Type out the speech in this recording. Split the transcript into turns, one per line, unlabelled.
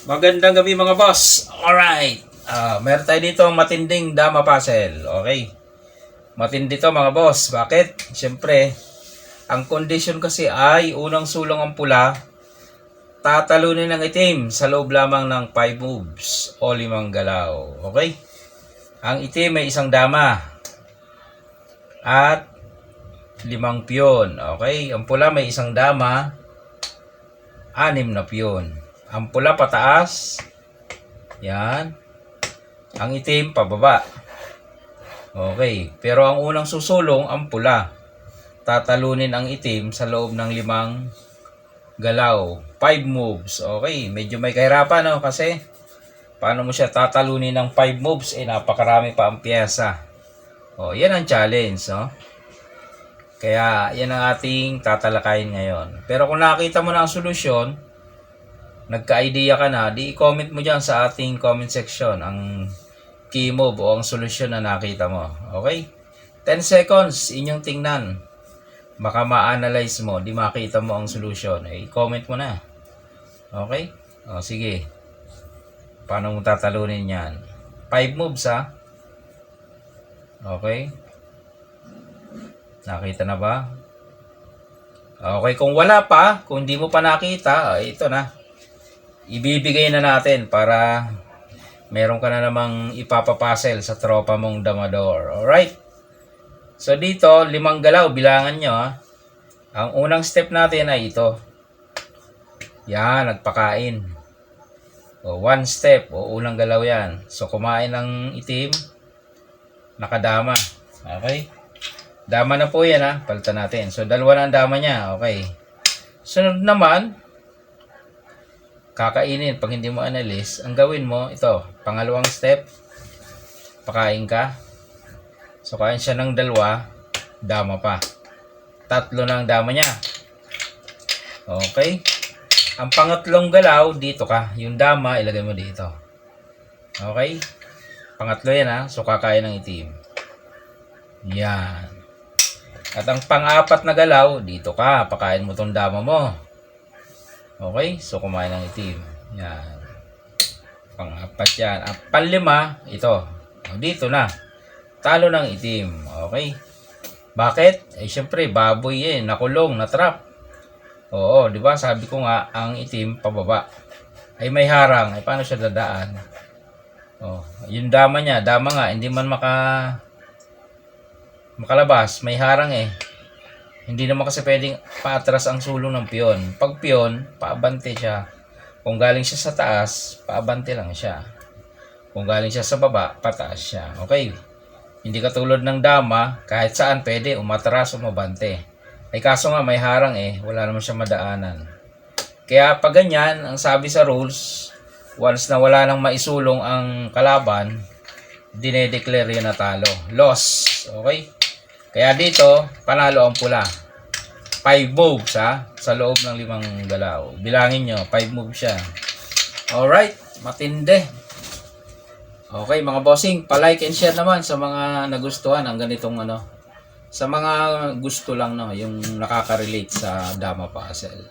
Magandang gabi mga boss. Alright. Meron tayo dito ang matinding dama puzzle. Okay. Matindi to mga boss. Bakit? Siyempre, ang condition kasi ay unang sulong ang pula, tatalunin ng itim sa loob lamang ng 5 moves o 5 galaw. Okay? Ang itim may isang dama at 5 piyon. Okay? Ang pula may isang dama, 6 na piyon. Ang pula pataas. Yan. Ang itim pababa. Okay. Pero ang unang susulong ang pula. Tatalunin ang itim sa loob ng 5 galaw. 5 moves. Okay. Medyo may kahirapan, no? Kasi paano mo siya tatalunin ng 5 moves? Napakarami pa ang pyesa. Yan ang challenge, no? Kaya yan ang ating tatalakayin ngayon. Pero kung nakita mo na ang solusyon, nagka-idea ka na, di i-comment mo dyan sa ating comment section ang key move o ang solusyon na nakita mo. Okay? 10 seconds, inyong tingnan. Baka ma-analyze mo, di makita mo ang solusyon. I-comment mo na. Okay? Sige. Paano mo tatalunin yan? 5 moves, ha? Okay? Nakita na ba? Okay, kung wala pa, kung hindi mo pa nakita, ito na. Ibibigay na natin para meron ka na namang ipapapasel sa tropa mong damador. Alright? So dito, 5 galaw, bilangan nyo, ha. Ang unang step natin ay ito. Yan, nagpakain. 1 step, unang galaw yan. So kumain ng itim, nakadama. Okay? Dama na po yan, ha. Palitan natin. So 2 na ang dama niya. Okay. Sunod naman, kakainin pag hindi mo analyze, ang gawin mo, ito, pangalawang step, pakain ka. So, kain siya ng 2, dama pa. 3 na ang dama niya. Okay? Ang pangatlong galaw, dito ka. Yung dama, ilagay mo dito. Okay? Pangatlo yan, ha. So, kakain ng itim. Yan. At ang pang-apat na galaw, dito ka. Pakain mo tong dama mo. Okay? So, kumain ng itim. Yan. Pang-apat yan. Ang pang-5, ito. Dito na. Talo ng itim. Okay? Bakit? Siyempre, baboy yan. Nakulong, natrap. Oo, di ba? Sabi ko nga, ang itim, pababa. May harang. Paano siya dadaan? Yung dama niya. Dama nga, hindi man makalabas. May harang Hindi naman kasi pwedeng paatras ang sulong ng piyon. Pag piyon, paabante siya. Kung galing siya sa taas, paabante lang siya. Kung galing siya sa baba, pataas siya. Okay? Hindi katulad ng dama, kahit saan pwede umatras o mabante. Kaso nga may harang wala naman siya madaanan. Kaya pag ganyan, ang sabi sa rules, once na wala nang maisulong ang kalaban, dinedeclare yun na talo. Loss. Okay? Kaya dito, panalo ang pula. 5 moves, ha? Sa loob ng 5 galaw. Bilangin nyo, 5 moves siya. Alright, matindi. Okay, mga bossing, pa-like and share naman sa mga nagustuhan ang ganitong sa mga gusto lang, no, yung nakaka-relate sa dama puzzle.